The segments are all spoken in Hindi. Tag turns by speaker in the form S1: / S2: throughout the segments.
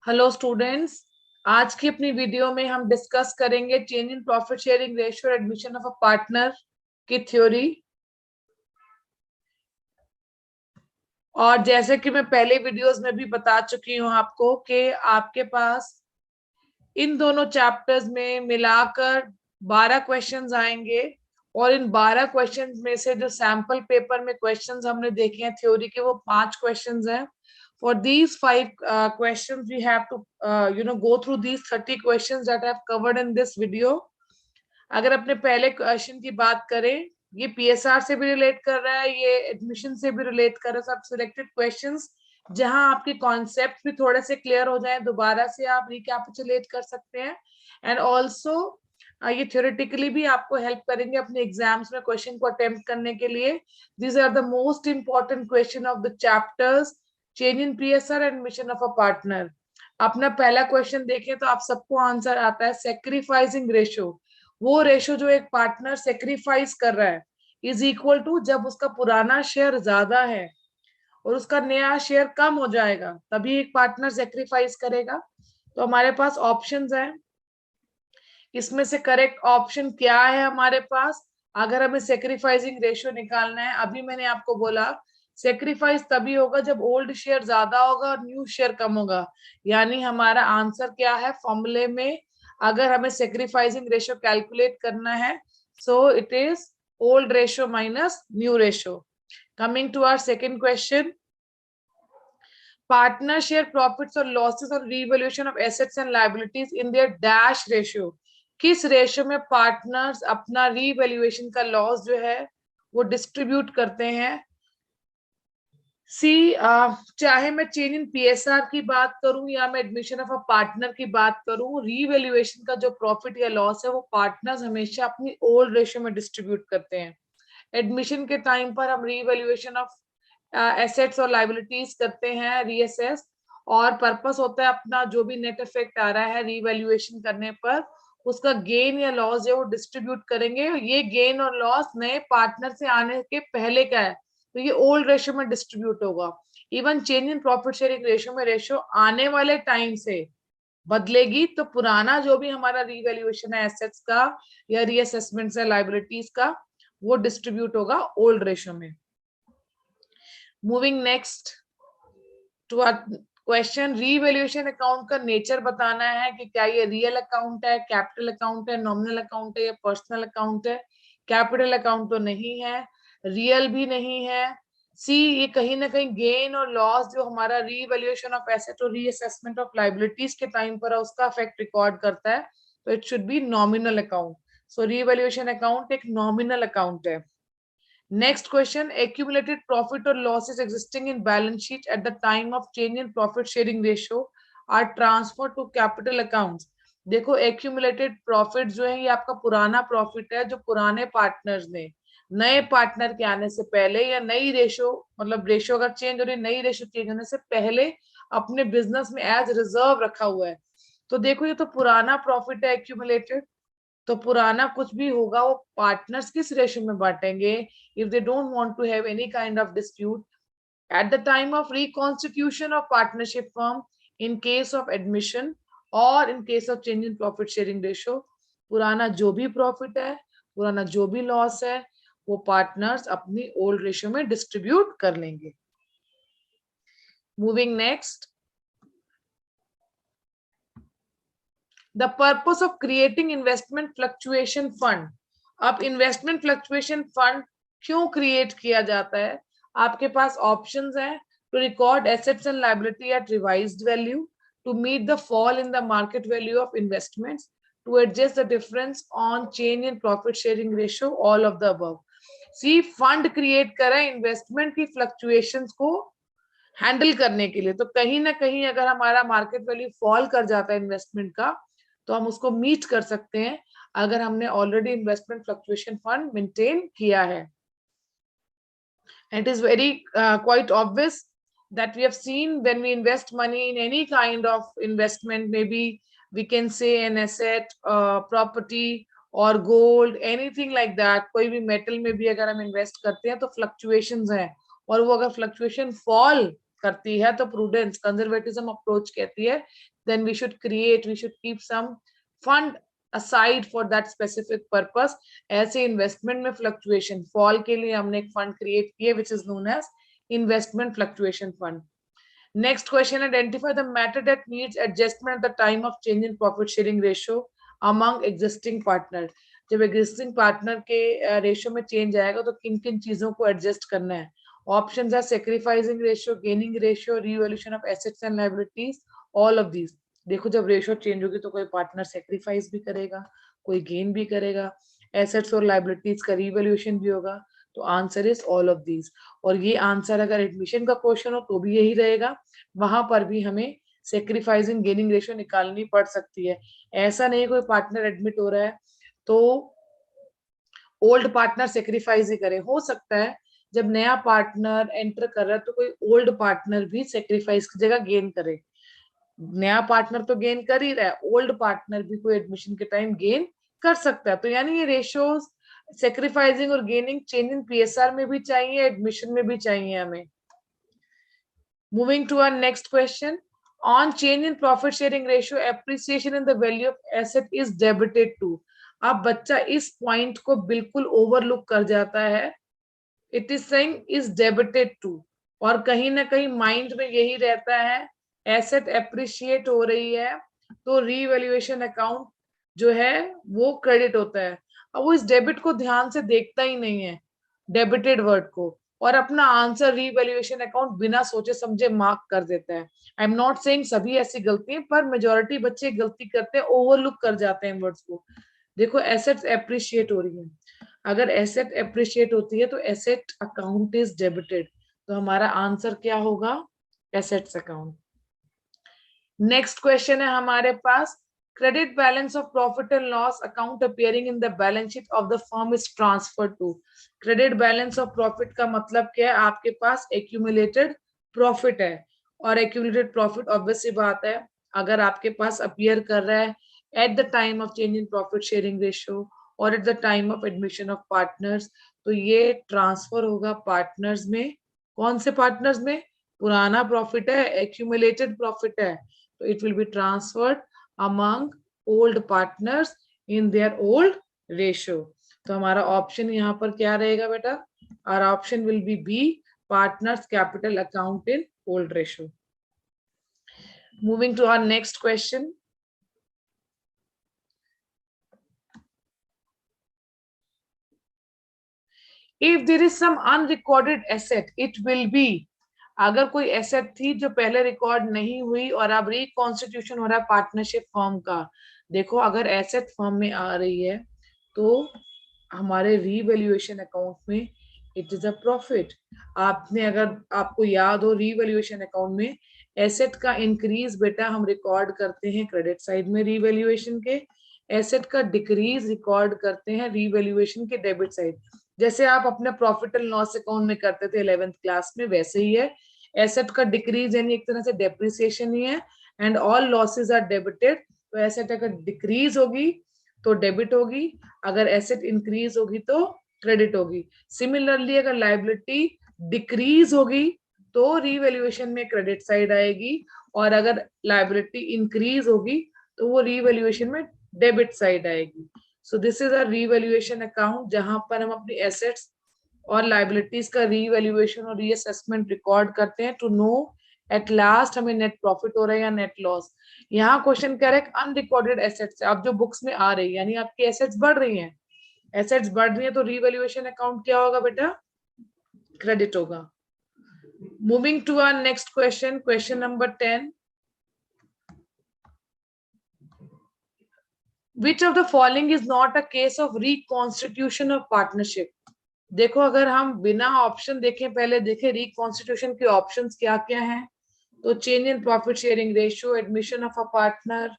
S1: हेलो स्टूडेंट्स, आज की अपनी वीडियो में हम डिस्कस करेंगे change in profit sharing ratio और एडमिशन ऑफ अ पार्टनर की थ्योरी। और जैसे कि मैं पहले वीडियोस में भी बता चुकी हूं आपको कि आपके पास इन दोनों चैप्टर्स में मिलाकर 12 क्वेश्चंस आएंगे। और इन 12 क्वेश्चंस में से जो सैंपल पेपर में क्वेश्चंस हमने देखे हैं थ्योरी के, वो 5 क्वेश्चंस हैं। For these 5 questions, we have to, go through these 30 questions that I have covered in this video. अगर अपने पहले क्वेश्चन की बात करें, ये पीएसआर से भी रिलेट कर रहा है, ये एडमिशन से भी रिलेट कर रहा है। सब सिलेक्टेड क्वेश्चंस जहां आपके कॉन्सेप्ट भी थोड़े से क्लियर हो जाए, दोबारा से आप रिकैपिचुलेट कर सकते हैं। एंड ऑल्सो ये थ्योरेटिकली भी आपको हेल्प करेंगे अपने एग्जाम्स में क्वेश्चन को अटेम्प्ट करने के लिए। These are the most important question of the chapters change in PSR and admission of a partner. अपना पहला क्वेश्चन देखें तो आप सबको आंसर आता है, सेक्रीफाइसिंग रेशियो। वो रेशो जो एक पार्टनर सेक्रीफाइस कर रहा है इज इक्वल टू जब उसका पुराना शेयर ज्यादा है और उसका नया शेयर कम हो जाएगा, तभी एक पार्टनर सेक्रीफाइस करेगा। तो हमारे पास ऑप्शंस हैं, इसमें से करेक्ट ऑप्शन क्या है हमारे पास? अगर हमें सेक्रीफाइसिंग रेशियो निकालना है, अभी मैंने आपको बोला सेक्रीफाइस तभी होगा जब ओल्ड शेयर ज्यादा होगा और न्यू शेयर कम होगा। यानी हमारा आंसर क्या है फॉर्मूले में? अगर हमें सेक्रीफाइसिंग रेशियो कैलकुलेट करना है, so it is old ratio minus new ratio. Coming to our second question, partner share profits or losses on revaluation of assets and liabilities in their dash ratio। किस रेशियो में पार्टनर्स अपना रीवैल्यूएशन का लॉस जो है वो डिस्ट्रीब्यूट करते हैं? सी, चाहे मैं चेंज इन पीएसआर की बात करूं या मैं एडमिशन ऑफ अ पार्टनर की बात करूं, रीवैल्यूएशन का जो प्रॉफिट या लॉस है वो पार्टनर्स हमेशा अपनी ओल्ड रेशियो में डिस्ट्रीब्यूट करते हैं। एडमिशन के टाइम पर हम रीवैल्यूएशन ऑफ एसेट्स और लाइबिलिटीज करते हैं, रीएसएस। और पर्पस होता है अपना जो भी नेट इफेक्ट आ रहा है रीवैल्यूएशन करने पर, उसका गेन या लॉस है वो डिस्ट्रीब्यूट करेंगे। ये गेन और लॉस नए पार्टनर से आने के पहले का है, तो ये ओल्ड रेशियो में डिस्ट्रीब्यूट होगा। Even change in profit sharing ratio में रेशियो आने वाले टाइम से बदलेगी, तो पुराना जो भी हमारा रीवैल्यूएशन है एसेट्स का या रीअसेसमेंट है लाइबिलिटीज का, वो डिस्ट्रीब्यूट होगा ओल्ड रेशियो में। Moving next to question, revaluation account का नेचर बताना है कि क्या ये रियल अकाउंट है, कैपिटल अकाउंट है, नॉमिनल अकाउंट है या पर्सनल अकाउंट है। कैपिटल अकाउंट तो नहीं है, रियल भी नहीं है। सी, ये कहीं ना कहीं गेन और लॉस जो हमारा रीवैल्यूएशन ऑफ एसेट और रीअसेसमेंट ऑफ लाइबिलिटीज के टाइम पर है उसका इफेक्ट रिकॉर्ड करता है, तो it should be nominal account. So revaluation account एक नॉमिनल अकाउंट है। Next question, accumulated profit or losses existing in balance sheet at the time of change in profit sharing ratio are transferred to capital accounts। देखो, accumulated profit जो है ये आपका पुराना प्रॉफिट है जो पुराने पार्टनर्स ने नए पार्टनर के आने से पहले या नई रेशो, मतलब रेशो अगर चेंज हो रही, नई रेशो चेंज होने से पहले अपने बिजनेस में एज रिजर्व रखा हुआ है। तो देखो, ये तो पुराना प्रॉफिट है एक्यूमुलेटेड, तो पुराना कुछ भी होगा वो पार्टनर्स किस रेशियो में बांटेंगे? If they don't want to have any kind of dispute at the time of reconstitution of partnership firm, in case of admission और in case of change in profit sharing ratio, पुराना जो भी प्रॉफिट है, पुराना जो भी लॉस है, वो पार्टनर्स अपनी ओल्ड रेशियो में डिस्ट्रीब्यूट कर लेंगे। Moving next, the purpose of creating investment fluctuation fund. अब इन्वेस्टमेंट फ्लक्चुएशन फंड क्यों क्रिएट किया जाता है? आपके पास ऑप्शंस हैं, to record assets and liability at revised value, to meet the fall in the market value of investments, to adjust the difference on change in profit sharing ratio, all of the above. C, fund create करा इन्वेस्टमेंट की फ्लक्चुएशंस को हैंडल करने के लिए। तो कहीं ना कहीं अगर हमारा मार्केट वैल्यू फॉल कर जाता है इन्वेस्टमेंट का, तो हम उसको मीट कर सकते हैं अगर हमने already investment fluctuation fund maintain किया है। It is very quite obvious that we have seen when we invest money in any kind of investment, maybe we can say an asset, property or gold, anything like that, कोई भी मेटल में भी अगर हम इन्वेस्ट करते हैं तो फ्लक्चुएशंस हैं, और वो अगर फ्लक्चुएशन फॉल करती है तो प्रूडेंस कंजर्वेटिज्म अप्रोच कहती है, then we should keep some fund aside for that specific purpose. ऐसे इन्वेस्टमेंट में फ्लक्चुएशन फॉल के लिए हमने एक फंड क्रिएट किया which is known as investment fluctuation fund. Next question, identify the matter that needs adjustment at the time of change in profit sharing ratio among existing partner। जब existing partner के रेशियो में चेंज आएगा तो किन किन चीजों को एडजस्ट करना है। Options are sacrificing ratio, gaining ratio, revaluation of assets and liabilities, all of these. देखो जब रेशियो चेंज होगी तो कोई पार्टनर सैक्रिफाइस भी करेगा, कोई गेन भी करेगा, एसेट्स और लायबिलिटीज का रीवैल्यूएशन भी होगा, तो answer is all of these. और ये आंसर अगर एडमिशन का क्वेश्चन हो तो भी यही रहेगा, वहां पर भी हमें सेक्रीफाइसिंग गेनिंग रेशियो निकालनी पड़ सकती है। ऐसा नहीं कोई पार्टनर एडमिट हो रहा है तो ओल्ड पार्टनर सेक्रीफाइस ही करे। हो सकता है जब नया पार्टनर एंटर कर रहा है तो कोई ओल्ड पार्टनर भी सेक्रीफाइस की जगह गेन करे। नया पार्टनर तो गेन कर ही रहा है, ओल्ड पार्टनर भी कोई एडमिशन के टाइम गेन कर सकता है। तो यानी ये रेशियोज सेक्रीफाइसिंग और गेनिंग चेंज इन पीएसआर में भी चाहिए, एडमिशन में भी चाहिए हमें। Moving to our next question, on change in profit sharing ratio, appreciation in the value of asset is debited to। अब बच्चा इस पॉइंट को बिल्कुल ओवरलुक कर जाता है, it is saying is debited to, और कहीं ना कहीं माइंड में यही रहता है एसेट एप्रिशिएट हो रही है तो रीवैल्यूएशन अकाउंट जो है वो क्रेडिट होता है। अब वो इस डेबिट को ध्यान से देखता ही नहीं है, डेबिटेड वर्ड को, और अपना आंसर रीवैल्यूएशन अकाउंट बिना सोचे समझे मार्क कर देता है। आई एम नॉट सेइंग सभी ऐसी गलती है, पर मेजोरिटी बच्चे गलती करते हैं, ओवरलुक कर जाते हैं वर्ड्स को। देखो एसेट्स एप्रिशिएट हो रही है, अगर एसेट एप्रिशिएट होती है तो एसेट अकाउंट इज डेबिटेड, तो हमारा आंसर क्या होगा, एसेट्स अकाउंट। नेक्स्ट क्वेश्चन है हमारे पास, credit balance of profit and loss account appearing in the balance sheet of the firm is transferred to. Credit balance of profit का मतलब क्या है, आपके पास एक्यूमुलेटेड प्रॉफिट है, और एक्यूमुलेटेड प्रॉफिट ऑब्वियसली बात है अगर आपके पास अपीयर कर रहा है at the time of change in profit sharing ratio और at the time of admission of partners, तो ये ट्रांसफर होगा पार्टनर्स में। कौन से पार्टनर्स में, पुराना प्रॉफिट है, एक्यूमुलेटेड प्रॉफिट है, तो it will be transferred among old partners in their old ratio। तो हमारा ऑप्शन यहाँ पर क्या रहेगा बेटा, our option will be B, partners capital account in old ratio। Moving to our next question, if there is some unrecorded asset it will be। अगर कोई एसेट थी जो पहले रिकॉर्ड नहीं हुई और अब रिकॉन्स्टिट्यूशन हो रहा है पार्टनरशिप फर्म का, देखो अगर एसेट फर्म में आ रही है तो हमारे रीवैल्यूएशन अकाउंट में इट इज अ प्रॉफिट। आपने अगर आपको याद हो रीवैल्यूएशन अकाउंट में एसेट का इंक्रीज बेटा हम रिकॉर्ड करते हैं क्रेडिट साइड में रीवैल्यूएशन के, एसेट का डिक्रीज रिकॉर्ड करते हैं रीवैल्यूएशन के डेबिट साइड। जैसे आप अपने प्रॉफिट एंड लॉस अकाउंट में करते थे 11th क्लास में, वैसे ही है, एसेट का डिक्रीज यानी एक तरह से डेप्रिसिएशन ही है, and all losses are debited. तो एसेट अगर डिक्रीज होगी तो डेबिट होगी, अगर एसेट इंक्रीज होगी तो क्रेडिट होगी। सिमिलरली अगर लायबिलिटी डिक्रीज होगी तो रीवैल्यूएशन में क्रेडिट साइड आएगी, और अगर लायबिलिटी इंक्रीज होगी तो वो रीवैल्यूएशन में डेबिट साइड आएगी। So this is a revaluation account जहां पर हम अपनी एसेट्स और लायबिलिटीज का रीवैल्यूएशन और रीअसेसमेंट रिकॉर्ड करते हैं टू नो एट लास्ट हमें नेट प्रॉफिट हो रहा है या नेट लॉस। यहाँ क्वेश्चन कह रहा है अनरिकॉर्डेड एसेट्स आप जो बुक्स में आ रही है, यानी आपकी एसेट्स बढ़ रही हैं, एसेट्स बढ़ रही है तो रीवैल्यूएशन अकाउंट क्या होगा बेटा, क्रेडिट होगा। Moving to our next question, question number 10, which of the following is not a case of reconstitution of partnership। देखो अगर हम बिना ऑप्शन देखें, पहले देखें रिकॉन्स्टिट्यूशन के ऑप्शंस क्या क्या हैं, तो change in profit sharing ratio, admission of a partner,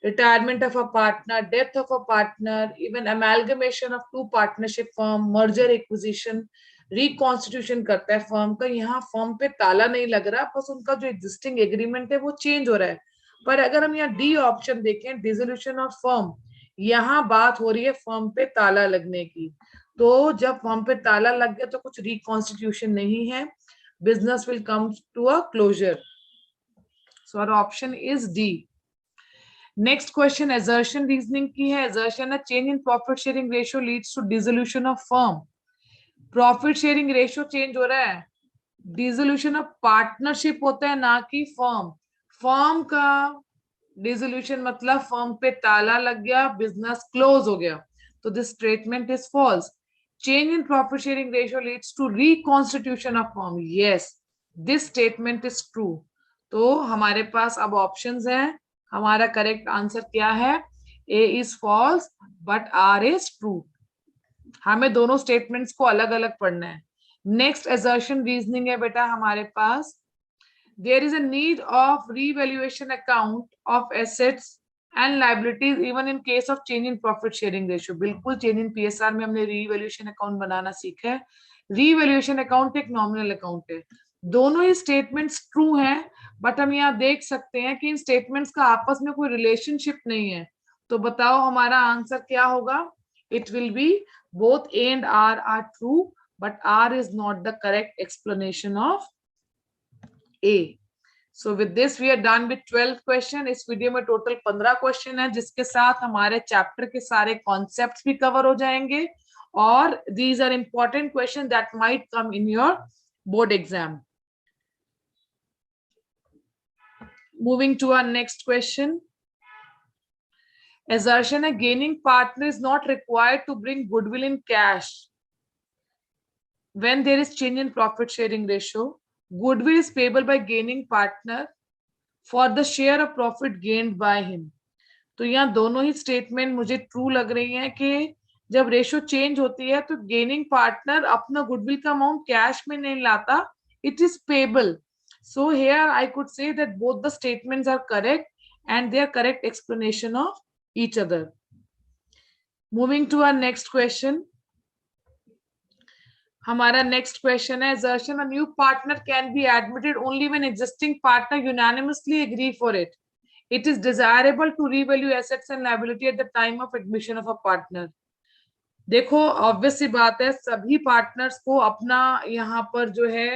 S1: retirement of a partner, death of a partner, even amalgamation of two partnership firm, merger acquisition, reconstitution करता है फर्म का। यहाँ फर्म पे ताला नहीं लग रहा, बस उनका जो एग्जिस्टिंग एग्रीमेंट है वो चेंज हो रहा है। पर अगर हम यहाँ डी ऑप्शन देखें, डिसोल्यूशन ऑफ फर्म, यहाँ बात हो रही है फर्म पे ताला लगने की। तो जब फर्म पे ताला लग गया तो कुछ रिकॉन्स्टिट्यूशन नहीं है, business will come to a closure. So our option is D. Next question, assertion reasoning की है. Assertion, a change in profit sharing ratio leads to dissolution of firm. Profit sharing ratio change हो रहा है, dissolution of partnership होता है, ना कि firm. Firm का dissolution मतलब firm पे ताला लग गया, business close हो गया. तो this statement is false. Change in profit sharing ratio leads to reconstitution of firm. Yes, this statement is true. तो हमारे पास अब ऑप्शंस हैं. हमारा करेक्ट आंसर क्या है? A is false but R is true. हमें दोनों स्टेटमेंट्स को अलग अलग पढ़ना है. नेक्स्ट असर्शन रीजनिंग है बेटा हमारे पास. There is a need of revaluation account of assets and liabilities even in case of change in profit sharing ratio. बिल्कुल, चेंज इन पीएसआर में हमने रीवैल्यूएशन अकाउंट बनाना सीखा है. रीवैल्यूएशन अकाउंट एक नॉमिनल अकाउंट है. दोनों ही स्टेटमेंट्स ट्रू हैं, बट हम यहाँ देख सकते हैं कि इन स्टेटमेंट्स का आपस में कोई रिलेशनशिप नहीं है. तो बताओ हमारा आंसर क्या होगा? It will be both A and R are true, but R is not the correct explanation of A. So with this we are done with 12 question. इस वीडियो में टोटल 15 क्वेश्चन है, जिसके साथ हमारे चैप्टर के सारे कॉन्सेप्ट्स भी कवर हो जाएंगे. और these are important questions that might come in your board exam. Moving to our next question. Assertion, a gaining partner is not required to bring goodwill in cash when there is change in profit sharing ratio. Goodwill is payable by gaining partner for the share of profit gained by him. तो यहाँ दोनों ही स्टेटमेंट मुझे ट्रू लग रही हैं कि जब रेशियो चेंज होती है तो गेनिंग पार्टनर अपना गुडविल का अमाउंट कैश में नहीं लाता, it is payable. So here I could say that both the statements are correct and they are correct explanation of each other. Moving to our next question. हमारा next question है, assertion, a new partner can be admitted only when existing partner unanimously agree for it. It is desirable to revalue assets and liability at the time of admission of a partner. देखो ऑब्वियस सी बात है, सभी पार्टनर्स को अपना यहाँ पर जो है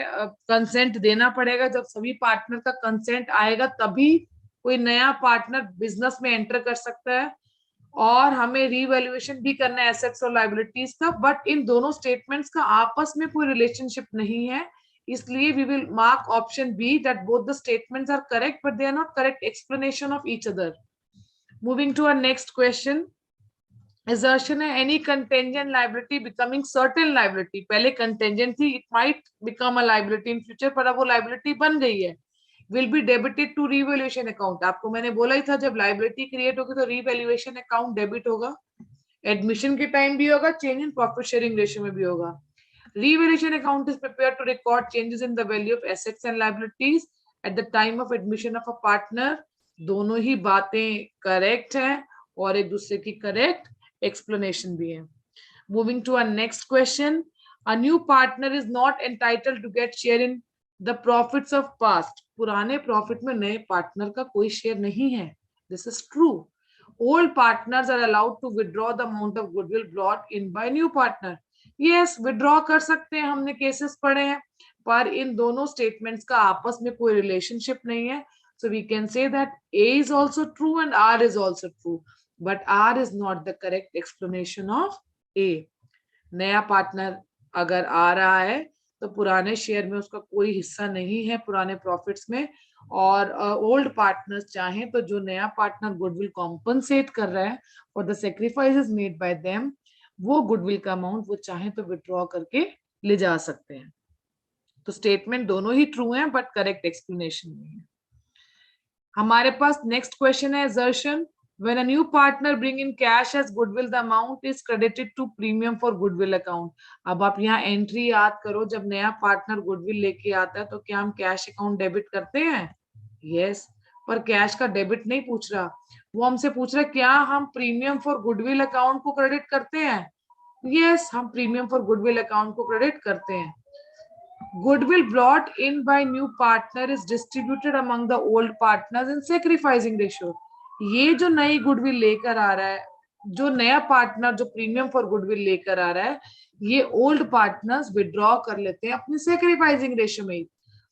S1: कंसेंट देना पड़ेगा. जब सभी पार्टनर का कंसेंट आएगा तभी कोई नया पार्टनर बिजनेस में एंटर कर सकता है. और हमें रीवैल्यूएशन भी करना है एसेट्स और लायबिलिटीज का, बट इन दोनों स्टेटमेंट्स का आपस में कोई रिलेशनशिप नहीं है. इसलिए we will mark option B that both the statements are correct but they are not correct explanation of each other. Moving to our next question. Assertion है, any contingent liability becoming certain liability. पहले contingent थी, it might become a liability in future, पर अब वो liability बन गई है. Will be debited to revaluation account. आपको मैंने बोला ही था जब liability create होगी तो revaluation account debit होगा. Admission के time भी होगा, change in profit sharing ratio में भी होगा. Revaluation account is prepared to record changes in the value of assets and liabilities at the time of admission of a partner. दोनों ही बातें correct हैं और एक दूसरे की correct explanation भी है. Moving to our next question. A new partner is not entitled to get share in the profits of past. पुराने प्रॉफिट में नए पार्टनर का कोई शेयर नहीं है. This is true. Old partners are allowed to withdraw the amount of goodwill brought in by new partner. Yes, withdraw कर सकते हैं, हमने केसेस पढ़े हैं, पर इन दोनों स्टेटमेंट्स का आपस में कोई रिलेशनशिप नहीं है. So we can say that A is also true and R is also true. But R is not the correct explanation of A. नया पार्टनर अगर आ रहा है तो पुराने शेयर में उसका कोई हिस्सा नहीं है पुराने प्रॉफिट्स में. और ओल्ड पार्टनर्स चाहें तो जो नया पार्टनर गुडविल कॉम्पनसेट कर रहा है for the sacrifices made by them, वो गुडविल का अमाउंट वो चाहें तो विड्रॉ करके ले जा सकते हैं. तो स्टेटमेंट दोनों ही ट्रू हैं बट करेक्ट एक्सप्लेनेशन नहीं है. हमारे पास नेक्स्ट क्वेश्चन है, assertion, when a new partner bring in cash as goodwill, the amount is credited to premium for goodwill account. अब आप यहाँ एंट्री याद करो, जब नया पार्टनर गुडविल लेके आता है तो क्या हम कैश अकाउंट डेबिट करते हैं? यस, पर कैश का डेबिट नहीं पूछ रहा, वो हमसे पूछ रहा है क्या हम प्रीमियम फॉर गुडविल अकाउंट को क्रेडिट करते हैं? यस, हम प्रीमियम फॉर गुडविल अकाउंट को क्रेडिट करते हैं. Goodwill brought in by new partner is distributed among the old partners in sacrificing ratio. ये जो नई गुडविल लेकर आ रहा है, जो नया पार्टनर जो प्रीमियम फॉर गुडविल लेकर आ रहा है, ये ओल्ड पार्टनर्स विड्रॉ कर लेते हैं अपनी सेक्रीफाइसिंग रेशियो में.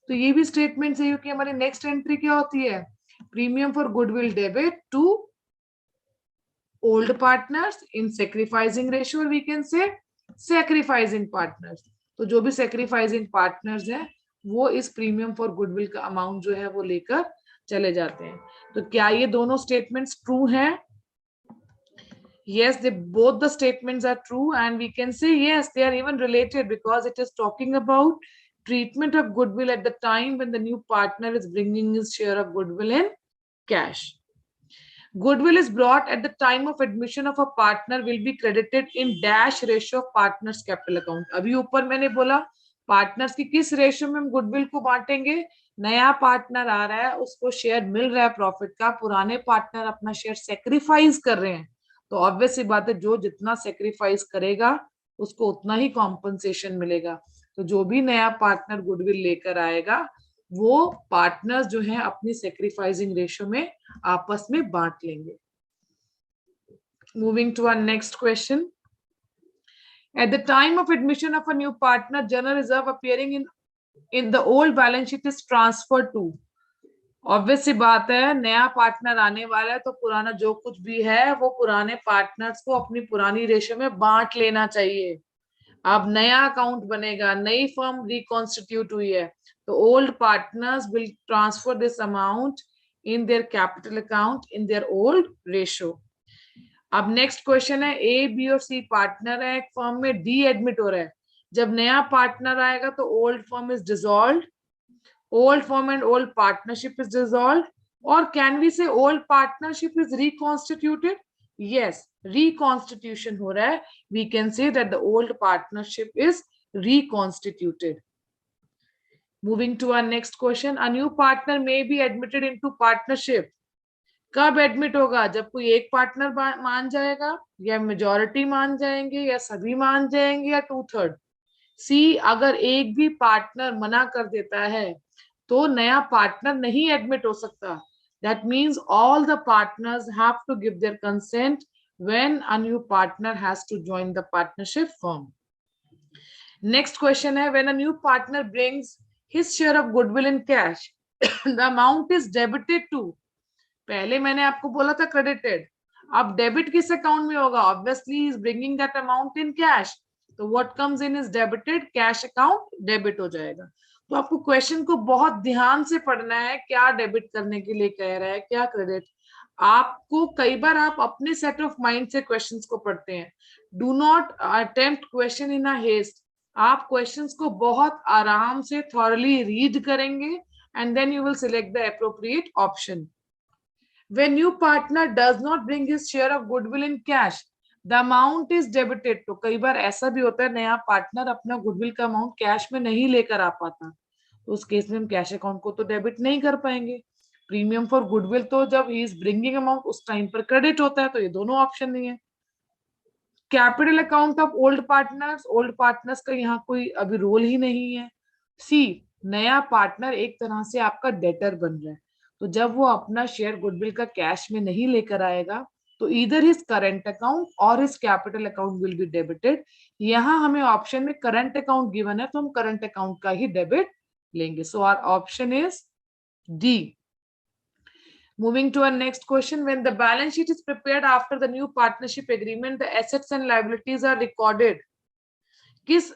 S1: तो ये भी स्टेटमेंट सही हो कि हमारी नेक्स्ट एंट्री क्या होती है, premium for goodwill debit to old partners in sacrificing ratio, और we can say sacrificing partners. तो जो भी सेक्रीफाइसिंग पार्टनर्स हैं वो इस प्रीमियम फॉर गुडविल का अमाउंट जो है वो लेकर चले जाते हैं। तो क्या ये दोनों स्टेटमेंट्स ट्रू हैं? Yes, they both the statements are true, and we can say yes, they are even related because it is talking about treatment of goodwill at the time when the new partner is bringing his share of goodwill in cash. Goodwill is brought at the time of admission of a partner will be credited in dash ratio of partners capital account. अभी ऊपर मैंने बोला पार्टनर्स की किस रेशियो में हम गुडविल को बांटेंगे, नया पार्टनर आ रहा है उसको शेयर मिल रहा है प्रॉफिट का, पुराने पार्टनर अपना शेयर सेक्रीफाइस कर रहे हैं, तो ऑब्वियस सी बात है जो जितना सेक्रीफाइस करेगा उसको उतना ही कॉम्पनसेशन मिलेगा। तो जो भी नया पार्टनर गुडविल लेकर आएगा वो पार्टनर्स जो है अपनी सेक्रीफाइसिंग रेशियो में आपस में बांट लेंगे। Moving to our next question, at the time of admission of a new partner general reserve appearing in the old balance sheet is transferred to, obvious सी बात है नया पार्टनर आने वाला है तो पुराना जो कुछ भी है वो पुराने पार्टनर्स को अपनी पुरानी रेशियो में बांट लेना चाहिए। अब नया अकाउंट बनेगा, नई फर्म रिकॉन्स्टिट्यूट हुई है, तो old partners will transfer this amount in their capital account in their old ratio. अब नेक्स्ट क्वेश्चन है, ए बी और सी पार्टनर है एक फर्म में, डी एडमिट हो रहा है, जब नया पार्टनर आएगा तो old firm is dissolved, old firm and old partnership is dissolved, or can we say old partnership is reconstituted? Yes, reconstitution हो रहा है, we can say that the old partnership is reconstituted. Moving to our next question, a new partner may be admitted into partnership. कब एडमिट होगा, जब कोई एक पार्टनर मान जाएगा या मेजॉरिटी मान जाएंगे या सभी मान जाएंगे या 2/3। सी, अगर एक भी पार्टनर मना कर देता है तो नया पार्टनर नहीं एडमिट हो सकता। That means all the partners have to give their consent when a new partner has to join the partnership firm. Next question is, when a new partner brings his share of goodwill in cash the amount is debited to, पहले मैंने आपको बोला था क्रेडिटेड, अब डेबिट किस अकाउंट में होगा, obviously is bringing that amount in cash, तो what comes in is debited, cash account debit हो जाएगा। तो आपको क्वेश्चन को बहुत ध्यान से पढ़ना है, क्या डेबिट करने के लिए कह रहा है, क्या क्रेडिट। आपको कई बार आप अपने सेट ऑफ माइंड से क्वेश्चंस को पढ़ते हैं, do not attempt question in a haste. आप क्वेश्चंस को बहुत आराम से थॉरली रीड करेंगे and then you will select the appropriate option. When new partner does not bring his share of goodwill in cash, the amount is debited. तो कई बार ऐसा भी होता है नया पार्टनर अपना गुडविल का अमाउंट कैश में नहीं लेकर आ पाता, तो उस केस में हम कैश अकाउंट को तो डेबिट नहीं कर पाएंगे। प्रीमियम फॉर गुडविल तो जब ही इज ब्रिंगिंग अमाउंट उस टाइम पर क्रेडिट होता है, तो ये दोनों ऑप्शन नहीं है। Capital account of old partners का यहाँ कोई अभी रोल ही नहीं है। सी, नया पार्टनर एक तरह से आपका डेटर बन रहा है, तो जब वो अपना शेयर गुडविल का कैश में नहीं लेकर आएगा तो इधर हिज करंट अकाउंट और his capital account will be debited. यहाँ हमें ऑप्शन में करंट अकाउंट गिवन है तो हम करंट अकाउंट का ही डेबिट लेंगे। So our option is D. Moving to our next question, when the balance sheet is prepared after the new partnership agreement, the assets and liabilities are recorded. किस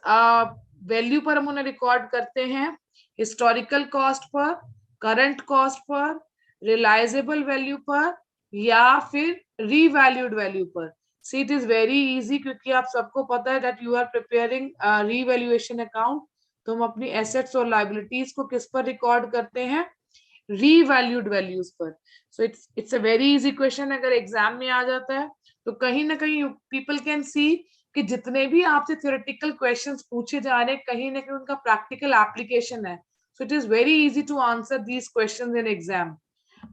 S1: वैल्यू पर हम उन्हें रिकॉर्ड करते हैं, हिस्टोरिकल कॉस्ट पर, करंट कॉस्ट पर, रियलाइजेबल वैल्यू पर, या फिर रीवैल्यूड वैल्यू पर। See, it is very easy, क्योंकि आप सबको पता है that you are preparing revaluation account, तो हम अपनी एसेट्स और लाइबिलिटीज को किस पर रिकॉर्ड करते हैं, रीवैल्यूड वैल्यूज पर। So it's a very easy question, अगर एग्जाम में आ जाता है तो कहीं ना कहीं पीपल कैन सी कि जितने भी आपसे थ्योरेटिकल क्वेश्चंस पूछे जा रहे हैं कहीं ना कहीं उनका प्रैक्टिकल एप्लीकेशन है। So it is very easy to answer these questions in exam,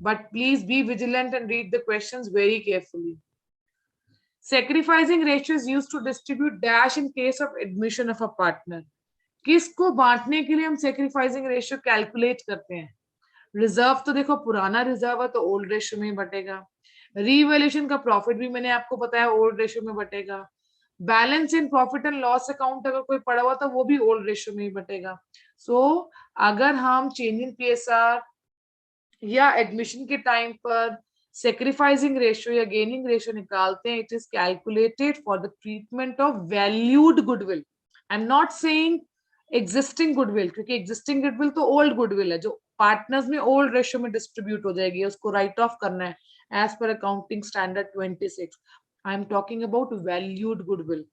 S1: but please be vigilant and read the questions very carefully. Sacrificing ratio is used to distribute dash in case of admission of a partner. किसको बांटने के लिए हम सेक्रीफाइसिंग रेशियो कैलकुलेट करते हैं? रिजर्व तो देखो पुराना रिजर्व है तो ओल्ड रेशियो में बटेगा, रीवैल्यूएशन का प्रॉफिट भी मैंने आपको बताया ओल्ड रेशियो में बटेगा, balance in profit and loss account अगर कोई पड़ा हुआ तो वो भी ओल्ड रेशियो में ही बटेगा। सो अगर हम चेंज इन पीएसआर या एडमिशन के टाइम पर सेक्रीफाइसिंग रेशियो या गेनिंग रेशियो निकालते हैं, it is calculated for the treatment of valued goodwill. I am not saying existing goodwill, क्योंकि एग्जिस्टिंग गुडविल तो ओल्ड गुडविल है जो पार्टनर्स में ओल्ड रेशियो में डिस्ट्रीब्यूट हो जाएगी, उसको राइट ऑफ करना है एज पर accounting standard 26। I am talking about valued goodwill.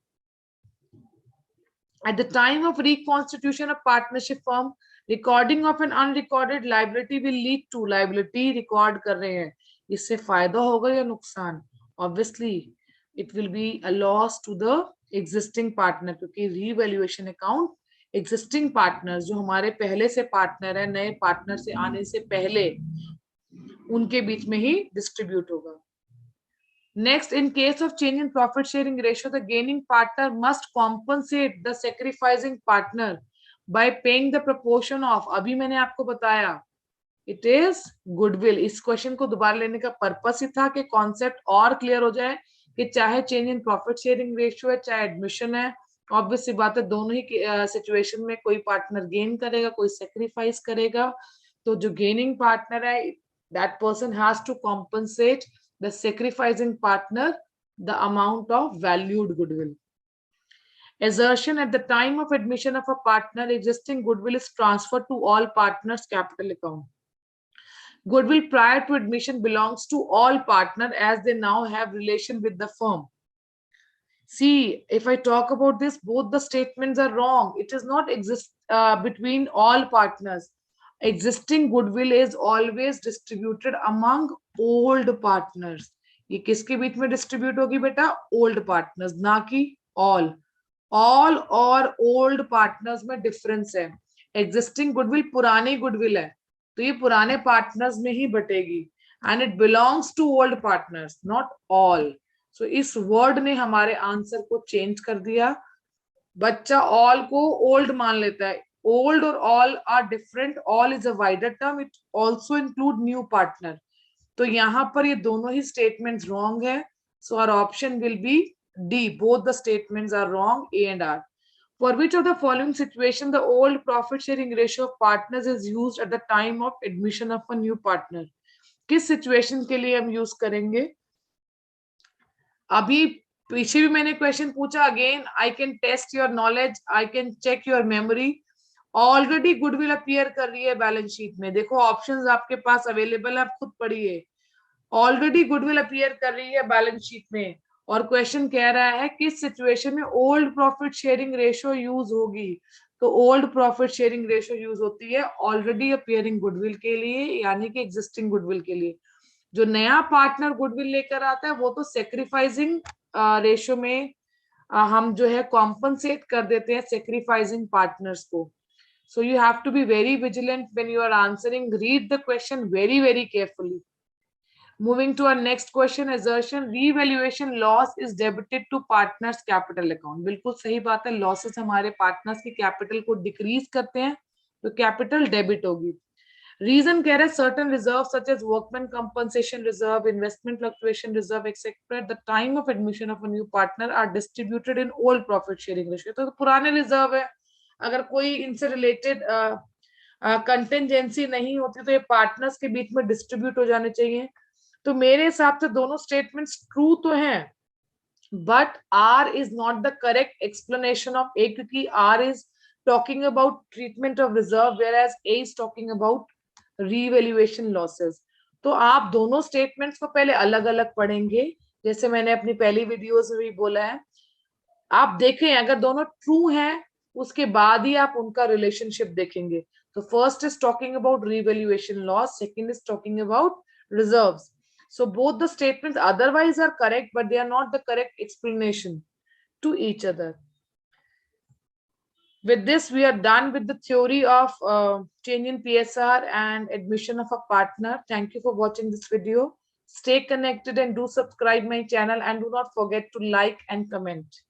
S1: At the time of reconstitution of partnership firm, recording of an unrecorded liability will lead to liability record कर रहे हैं, इससे फायदा होगा या नुकसान? Obviously, it will be a loss to the existing partner, क्योंकि revaluation account existing partners जो हमारे पहले से पार्टनर है, नए पार्टनर से आने से पहले उनके बीच में ही डिस्ट्रीब्यूट होगा। Next, in case of change in profit sharing ratio, the gaining partner must compensate the sacrificing partner by paying the proportion of, अभी मैंने आपको बताया, it is goodwill। इस क्वेश्चन को दोबारा लेने का पर्पस ही था कि कॉन्सेप्ट और क्लियर हो जाए कि चाहे change in profit sharing ratio है चाहे एडमिशन है, ऑब्वियस सी बात है दोनों ही सिचुएशन में कोई पार्टनर गेन करेगा, कोई सेक्रीफाइस करेगा। तो जो गेनिंग पार्टनर है, that person has to compensate the sacrificing partner the amount of valued goodwill. Assertion: at the time of admission of a partner, existing goodwill is transferred to all partners' capital account. Goodwill prior to admission belongs to all partners as they now have relation with the firm. See, if I talk about this, both the statements are wrong. It is not exist between all partners. Existing goodwill is always distributed among old partners. ये किसके बीच में डिस्ट्रीब्यूट होगी बेटा? ओल्ड पार्टनर्स, ना कि ऑल। ऑल और ओल्ड पार्टनर्स में डिफरेंस है। एग्जिस्टिंग गुडविल पुरानी गुडविल है, तो ये पुराने पार्टनर्स में ही बटेगी, and it belongs to old partners, not all. So इस वर्ड ने हमारे आंसर को चेंज कर दिया। बच्चा ऑल को ओल्ड मान लेता है, old or all are different. All is a wider term, it also include new partner. तो यहाँ पर ये दोनों ही statements wrong है, so our option will be D. Both the statements are wrong, A and R. For which of the following situation the old profit sharing ratio of partners is used at the time of admission of a new partner? किस situation के लिए हम use करेंगे? अभी पीछे भी मैंने क्वेश्चन पूछा, again I can test your knowledge, I can check your memory. Already goodwill appear कर रही है बैलेंस शीट में, देखो ऑप्शंस आपके पास अवेलेबल है, आप खुद पढ़िए। ऑलरेडी गुडविल अपीयर कर रही है बैलेंस शीट में, और क्वेश्चन कह रहा है किस सिचुएशन में old profit sharing ratio use होगी? तो old profit sharing ratio use होती है ऑलरेडी अपीयरिंग गुडविल के लिए, यानी कि एग्जिस्टिंग गुडविल के लिए। जो नया पार्टनर गुडविल लेकर आता है वो तो सेक्रीफाइसिंग रेशियो में हम जो है कॉम्पनसेट कर देते हैं सेक्रीफाइसिंग पार्टनर्स को। So you have to be very vigilant when you are answering. Read the question very, very carefully. Moving to our next question, assertion: revaluation loss is debited to partners capital account. बिल्कुल सही बात है, losses हमारे partners की capital को decrease करते हैं, तो capital debit होगी। Reason कह रहे हैं certain reserves such as workman compensation reserve, investment fluctuation reserve, etc. at the time of admission of a new partner are distributed in old profit sharing ratio. तो पुराने reserve है, अगर कोई इनसे रिलेटेड कंटेंजेंसी नहीं होती तो ये पार्टनर्स के बीच में डिस्ट्रीब्यूट हो जाने चाहिए। तो मेरे हिसाब से दोनों स्टेटमेंट्स ट्रू तो हैं, but R is not the correct explanation of A, क्योंकि R is talking about treatment of reserve whereas A is talking about revaluation losses. तो आप दोनों स्टेटमेंट्स को पहले अलग अलग पढ़ेंगे, जैसे मैंने अपनी पहली वीडियोस में भी बोला है। आप देखें अगर दोनों ट्रू हैं, उसके बाद ही आप उनका रिलेशनशिप देखेंगे। तो first is talking about revaluation loss, second is talking about reserves. So both the statements otherwise are correct, but they are not the correct explanation to each other. With this, we are done with the theory of change in PSR and admission of a partner. Thank you for watching this video. Stay connected and do subscribe my channel, and do not forget to like and comment.